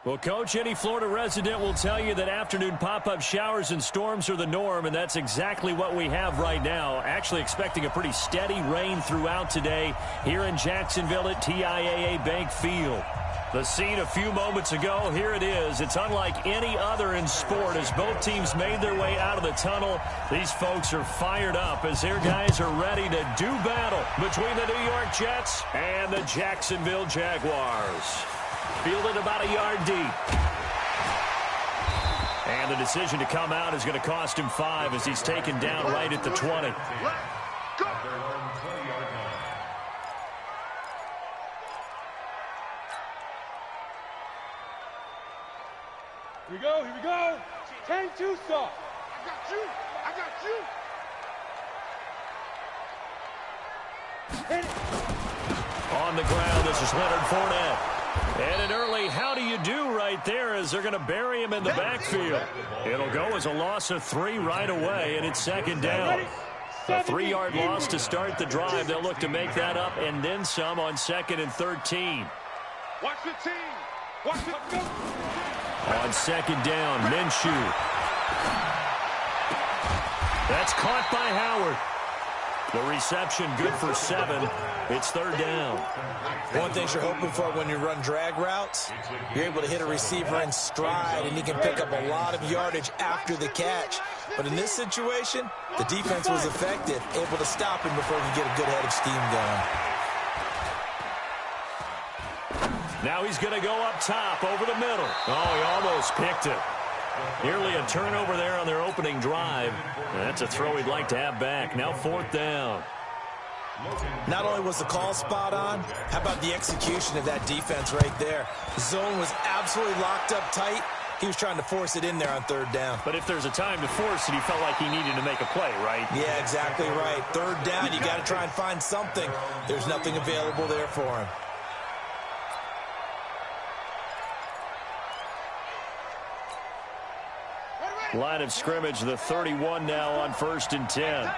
Well, Coach, any Florida resident will tell you that afternoon pop-up showers and storms are the norm, and that's exactly what we have right now. Actually expecting a pretty steady rain throughout today here in Jacksonville at TIAA Bank Field. The scene a few moments ago, here it is. It's unlike any other in sport as both teams made their way out of the tunnel. These folks are fired up as their guys are ready to do battle between the New York Jets and the Jacksonville Jaguars. Fielded about a yard deep. And the decision to come out is going to cost him 5 as he's taken down right at the 20. Here we go, here we go. 10-2 soft. I got you. I got you. Hit it. On the ground, this is Leonard Fournette. And an early how do you do right there as they're going to bury him in the backfield. It'll go as a loss of 3 right away, and it's second down. A 3-yard loss to start the drive. They'll look to make that up and then some on 2nd and 13. Watch the team. Watch the go. On 2nd down, Minshew. That's caught by Howard. The reception good for 7. It's 3rd down. One thing you're hoping for when you run drag routes, you're able to hit a receiver in stride, and he can pick up a lot of yardage after the catch. But in this situation, the defense was effective, able to stop him before he could get a good head of steam going. Now he's going to go up top over the middle. Oh, he almost picked it. Nearly a turnover there on their opening drive. That's a throw he'd like to have back. Now 4th down. Not only was the call spot on, how about the execution of that defense right there? The zone was absolutely locked up tight. He was trying to force it in there on 3rd down. But if there's a time to force it, he felt like he needed to make a play, right? Yeah, exactly right. 3rd down, you got to try and find something. There's nothing available there for him. Line of scrimmage, the 31 now on 1st and 10.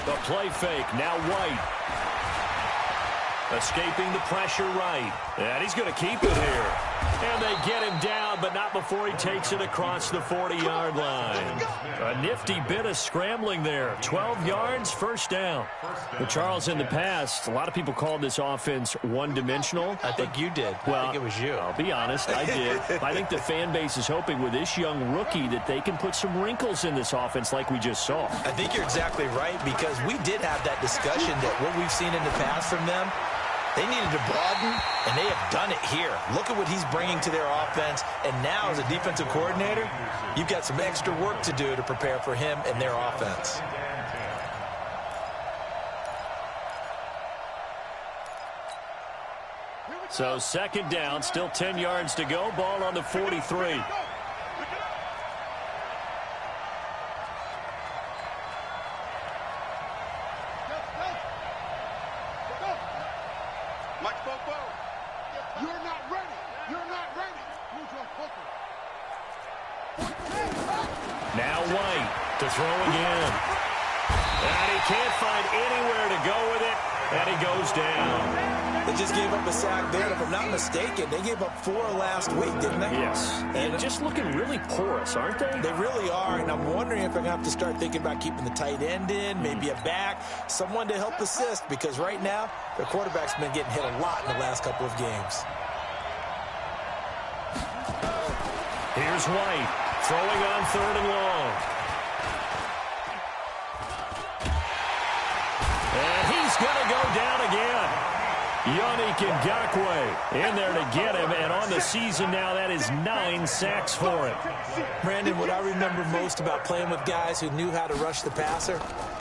The play fake, now White. Escaping the pressure right. And he's going to keep it here. And they get him down, but not before he takes it across the 40-yard line. A nifty bit of scrambling there. 12 yards, 1st down. Well, Charles, in the past, a lot of people called this offense one-dimensional. I think you did. Well, I think it was you. I'll be honest, I did. I think the fan base is hoping with this young rookie that they can put some wrinkles in this offense like we just saw. I think you're exactly right, because we did have that discussion that what we've seen in the past from them, they needed to broaden, and they have done it here. Look at what he's bringing to their offense, and now as a defensive coordinator, you've got some extra work to do to prepare for him and their offense. So 2nd down, still 10 yards to go, ball on the 43. Now White to throw again. And he can't find anywhere to go with it, and he goes down. They just gave up a sack there, and if I'm not mistaken, they gave up 4 last week, didn't they? Yes. And just looking really porous, aren't they? They really are, and I'm wondering if they're going to have to start thinking about keeping the tight end in, maybe a back, someone to help assist, because right now, their quarterback's been getting hit a lot in the last couple of games. Here's White, throwing on 3rd and long. And he's going to go down again. Yannick Ngakoue in there to get him, and on the season now, that is 9 sacks for him. Brandon, what I remember most about playing with guys who knew how to rush the passer,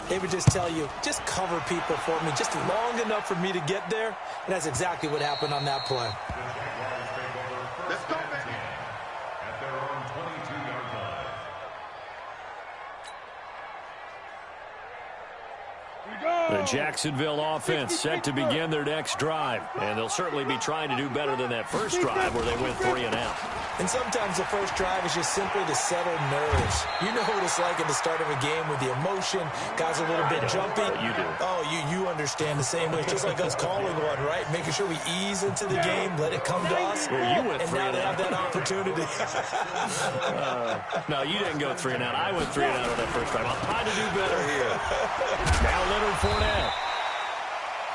they would just tell you, just cover people for me just long enough for me to get there, and that's exactly what happened on that play. Let's go, baby. At their own 22-yard line. Here we go. The Jacksonville offense set to begin their next drive. And they'll certainly be trying to do better than that first drive where they went 3 and out. And sometimes the first drive is just simply to settle nerves. You know what it's like at the start of a game with the emotion. Guys are a little bit jumpy. You do. Oh, you understand the same way. It's just like us calling one, right? Making sure we ease into the game, let it come to us. Well, you went 3 and and now out. they have that opportunity. No, you didn't go 3 and out. I went 3 and out on that first drive. I'm trying to do better here. Now Leonard Fournette.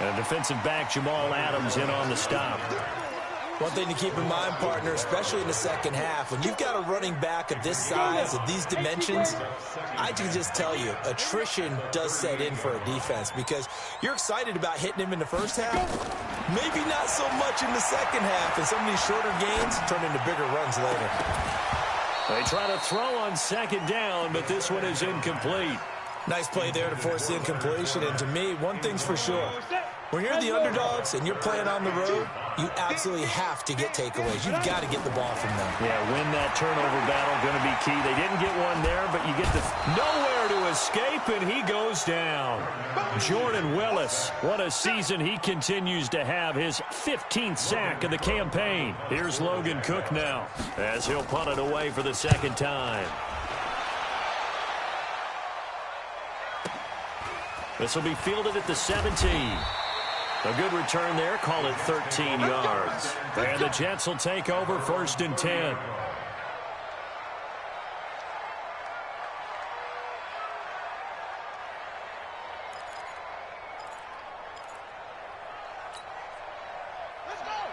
And defensive back Jamal Adams in on the stop. One thing to keep in mind, partner, especially in the second half, when you've got a running back of this size, of these dimensions, I can just tell you, attrition does set in for a defense because you're excited about hitting him in the first half. Maybe not so much in the second half, and some of these shorter gains turn into bigger runs later. They try to throw on second down, but this one is incomplete. Nice play there to force the incompletion, and to me, one thing's for sure. When you're the underdogs and you're playing on the road, you absolutely have to get takeaways. You've got to get the ball from them. Yeah, win that turnover battle, going to be key. They didn't get one there, but you get nowhere to escape, and he goes down. Jordan Willis, what a season he continues to have, his 15th sack of the campaign. Here's Logan Cook now, as he'll punt it away for the second time. This will be fielded at the 17. A good return there. Call it 13 yards. And the Jets will take over 1st and 10.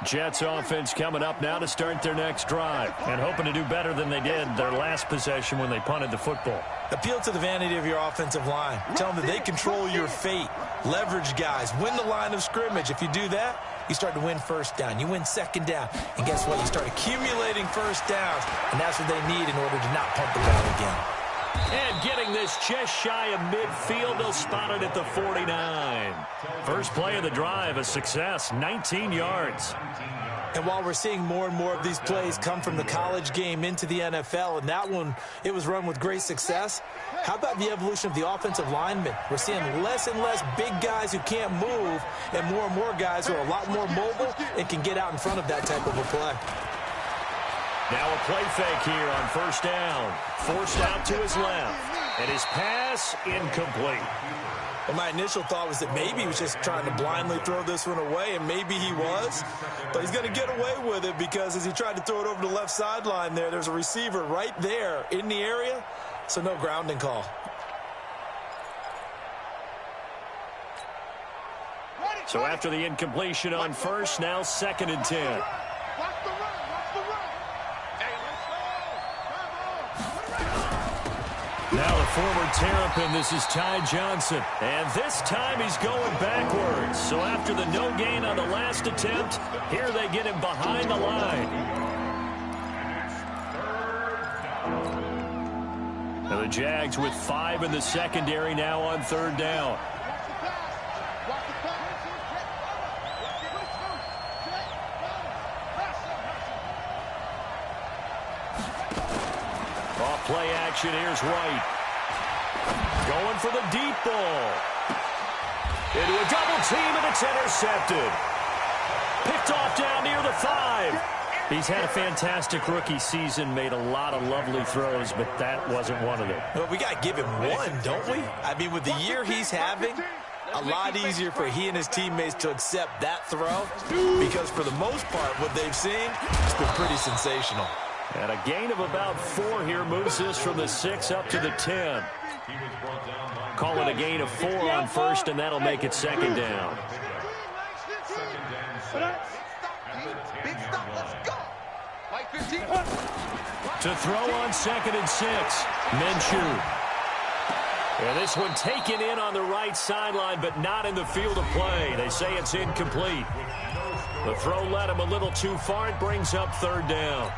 Jets offense coming up now to start their next drive and hoping to do better than they did their last possession when they punted the football. Appeal to the vanity of your offensive line. Tell them that they control your fate. Leverage guys. Win the line of scrimmage. If you do that, you start to win first down. You win second down. And guess what? You start accumulating first downs. And that's what they need in order to not punt the ball again. And getting this just shy of midfield, they'll spot it at the 49. First play of the drive, a success, 19 yards. And while we're seeing more and more of these plays come from the college game into the NFL, and that one, it was run with great success, how about the evolution of the offensive linemen? We're seeing less and less big guys who can't move, and more guys who are a lot more mobile and can get out in front of that type of a play. Now a play fake here on first down. Forced out to his left. And his pass incomplete. Well, my initial thought was that maybe he was just trying to blindly throw this one away, and maybe he was. But he's going to get away with it because as he tried to throw it over the left sideline there's a receiver right there in the area, so no grounding call. So after the incompletion on first, now 2nd and 10. Now the former Terrapin, this is Ty Johnson. And this time he's going backwards. So after the no gain on the last attempt, here they get him behind the line. And the Jags with 5 in the secondary now on 3rd down. Off play action, here's White. Going for the deep ball. Into a double team, and it's intercepted. Picked off down near the 5. He's had a fantastic rookie season, made a lot of lovely throws, but that wasn't one of them. Well, we got to give him one, don't we? I mean, with the year he's having, a lot easier for he and his teammates to accept that throw because for the most part, what they've seen, it's been pretty sensational. And a gain of about 4 here moves this from the 6 up to the 10. Call it a gain of 4 on first, and that'll make it 2nd down. To throw on 2nd and 6, Minshew. And this one taken in on the right sideline, but not in the field of play. They say it's incomplete. The throw led him a little too far. It brings up 3rd down.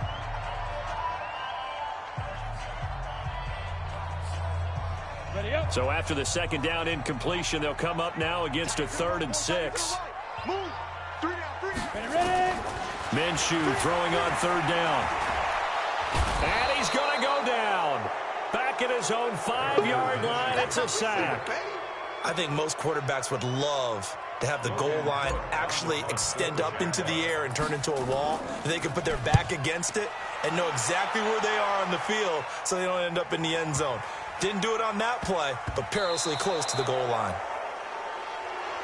So after the 2nd down incompletion, they'll come up now against a 3rd and 6. Minshew throwing on 3rd down. And he's going to go down. Back at his own 5-yard line, it's a sack. I think most quarterbacks would love to have the goal line actually extend up into the air and turn into a wall. And they can put their back against it and know exactly where they are on the field so they don't end up in the end zone. Didn't do it on that play, but perilously close to the goal line.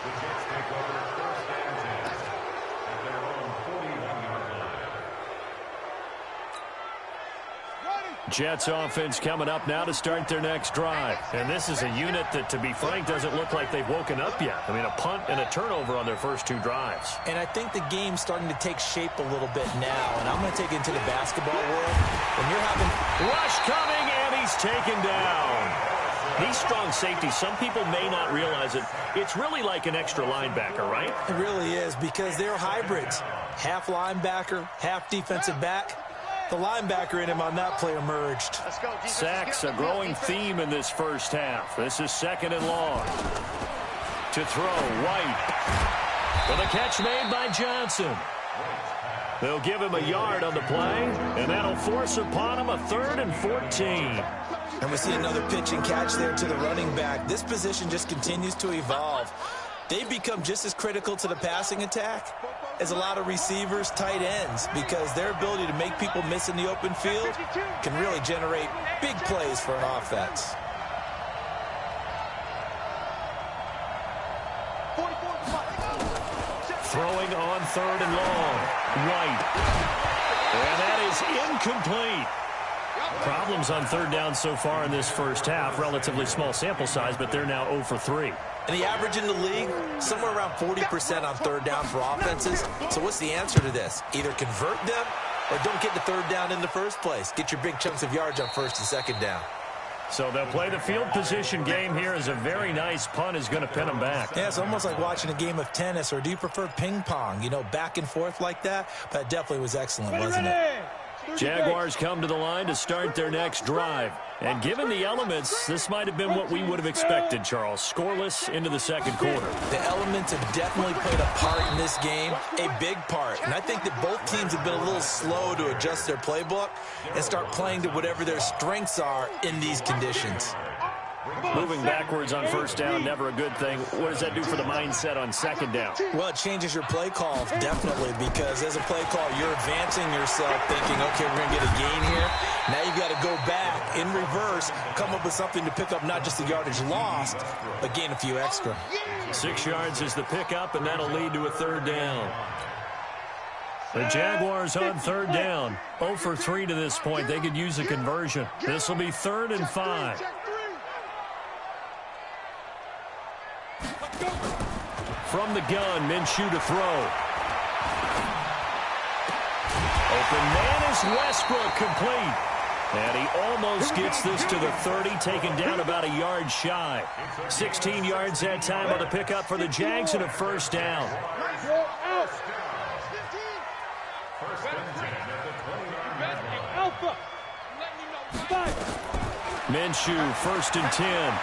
The Jets take over first and 10 at their own 41-yard line. Jets offense coming up now to start their next drive. And this is a unit that, to be frank, doesn't look like they've woken up yet. I mean, a punt and a turnover on their first 2 drives. And I think the game's starting to take shape a little bit now. And I'm going to take it into the basketball world. When you're having rush coming, and he's taken down. He's strong safety. Some people may not realize it. It's really like an extra linebacker, right? It really is, because they're hybrids. Half linebacker, half defensive back. The linebacker in him on that play emerged. Sacks, a growing theme in this first half. This is 2nd and long. To throw, White. With a catch made by Johnson. They'll give him a yard on the play, and that'll force upon him a 3rd and 14. And we see another pitch and catch there to the running back. This position just continues to evolve. They've become just as critical to the passing attack as a lot of receivers, tight ends, because their ability to make people miss in the open field can really generate big plays for an offense. Throwing on 3rd and long. White. And that is incomplete. Problems on 3rd down so far in this first half. Relatively small sample size, but they're now 0 for 3. And the average in the league, somewhere around 40% on 3rd down for offenses. So what's the answer to this? Either convert them or don't get the 3rd down in the first place. Get your big chunks of yards on 1st and 2nd down. So they'll play the field position game here as a very nice punt is going to pin them back. Yeah, it's almost like watching a game of tennis, or do you prefer ping pong? You know, back and forth like that? That definitely was excellent, wasn't it? Jaguars come to the line to start their next drive. And given the elements, this might have been what we would have expected, Charles. Scoreless into the 2nd quarter. The elements have definitely played a part in this game, a big part. And I think that both teams have been a little slow to adjust their playbook and start playing to whatever their strengths are in these conditions. Moving backwards on 1st down, never a good thing. What does that do for the mindset on 2nd down? Well, it changes your play call, definitely, because as a play call, you're advancing yourself thinking, okay, we're going to get a gain here. Now you've got to go back in reverse, come up with something to pick up not just the yardage lost, but gain a few extra. 6 yards is the pickup, and that'll lead to a 3rd down. The Jaguars on 3rd down. 0 for 3 to this point. They could use a conversion. This will be 3rd and 5. From the gun, Minshew to throw. Open man is Westbrook, complete. And he almost gets this to the 30, taken down about a yard shy. 16 yards that time on the pickup for the Jags and a 1st down. Minshew, 1st and 10.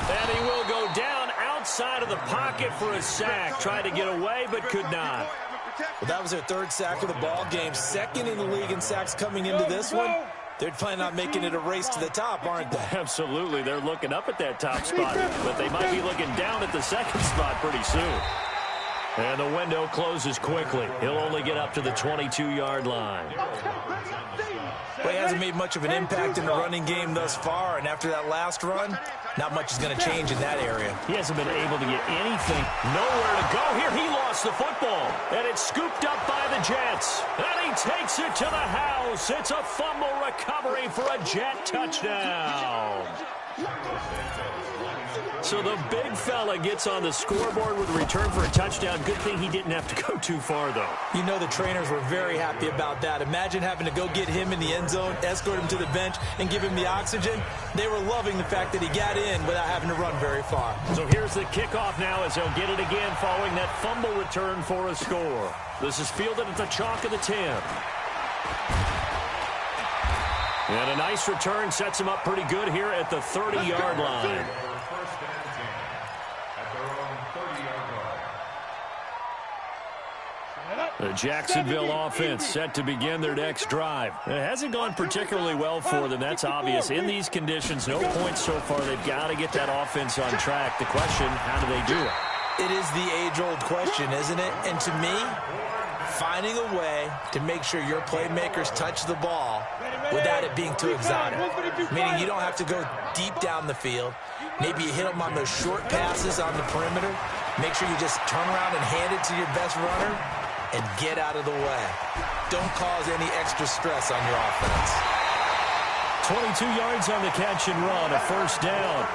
And he will go down outside of the pocket for a sack. Tried to get away, but could not. Well, that was their 3rd sack of the ball game. 2nd in the league in sacks coming into this one. They're planning on making it a race to the top, aren't they? Absolutely. They're looking up at that top spot, but they might be looking down at the 2nd spot pretty soon. And the window closes quickly. He'll only get up to the 22-yard line. Well, he hasn't made much of an impact in the running game thus far, and after that last run, not much is going to change in that area. He hasn't been able to get anything. Nowhere to go here. He lost the football, and it's scooped up by the Jets. And he takes it to the house. It's a fumble recovery for a Jet touchdown. So the big fella gets on the scoreboard with a return for a touchdown. Good thing he didn't have to go too far, though. You know the trainers were very happy about that. Imagine having to go get him in the end zone, escort him to the bench, and give him the oxygen. They were loving the fact that he got in without having to run very far. So here's the kickoff now as they'll get it again following that fumble return for a score. This is fielded at the chalk of the 10. And a nice return sets him up pretty good here at the 30-yard line. The Jacksonville offense set to begin their next drive. It hasn't gone particularly well for them. That's obvious. In these conditions, no points so far. They've got to get that offense on track. The question, how do they do it? It is the age-old question, isn't it? And to me, finding a way to make sure your playmakers touch the ball without it being too exotic. Meaning you don't have to go deep down the field. Maybe you hit them on those short passes on the perimeter. Make sure you just turn around and hand it to your best runner and get out of the way. Don't cause any extra stress on your offense. 22 yards on the catch and run, a first down.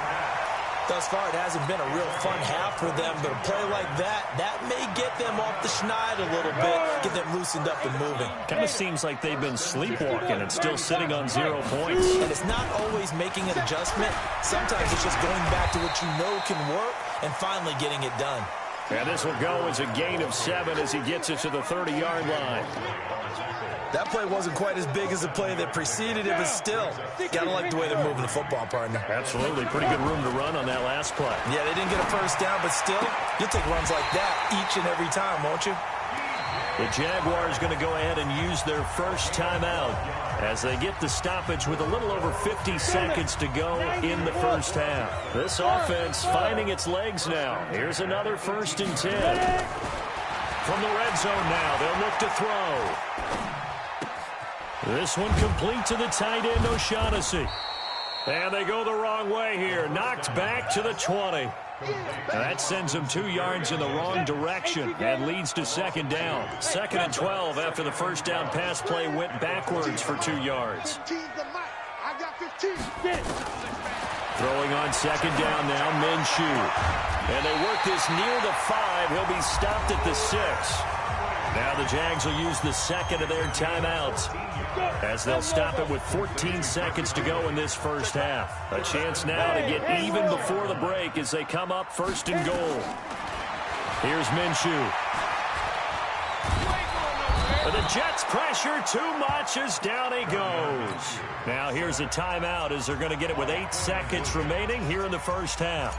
Thus far, it hasn't been a real fun half for them, but a play like that may get them off the schneid a little bit, get them loosened up and moving. Kind of seems like they've been sleepwalking and still sitting on 0 points. And it's not always making an adjustment. Sometimes it's just going back to what you know can work and finally getting it done. And this will go as a gain of 7 as he gets it to the 30-yard line. That play wasn't quite as big as the play that preceded it, but still, gotta like the way they're moving the football, partner. Absolutely. Pretty good room to run on that last play. Yeah, they didn't get a first down, but still, you'll take runs like that each and every time, won't you? The Jaguars going to go ahead and use their first timeout as they get the stoppage with a little over 50 seconds to go in the first half. This offense finding its legs now. Here's another 1st and 10. From the red zone now, they'll look to throw. This one complete to the tight end, O'Shaughnessy. And they go the wrong way here. Knocked back to the 20. That sends them 2 yards in the wrong direction and leads to 2nd down. 2nd and 12 after the first down pass play went backwards for 2 yards. Throwing on 2nd down now, Minshew. And they work this near the 5. He'll be stopped at the 6. Now the Jags will use the 2nd of their timeouts as they'll stop it with 14 seconds to go in this first half. A chance now to get even before the break as they come up 1st and goal. Here's Minshew. The Jets pressure too much as down he goes. Now here's a timeout as they're going to get it with 8 seconds remaining here in the first half.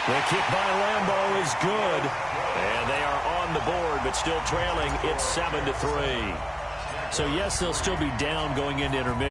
The kick by Lambeau is good. And they are on the board, but still trailing. It's 7-3. So, yes, they'll still be down going into intermission.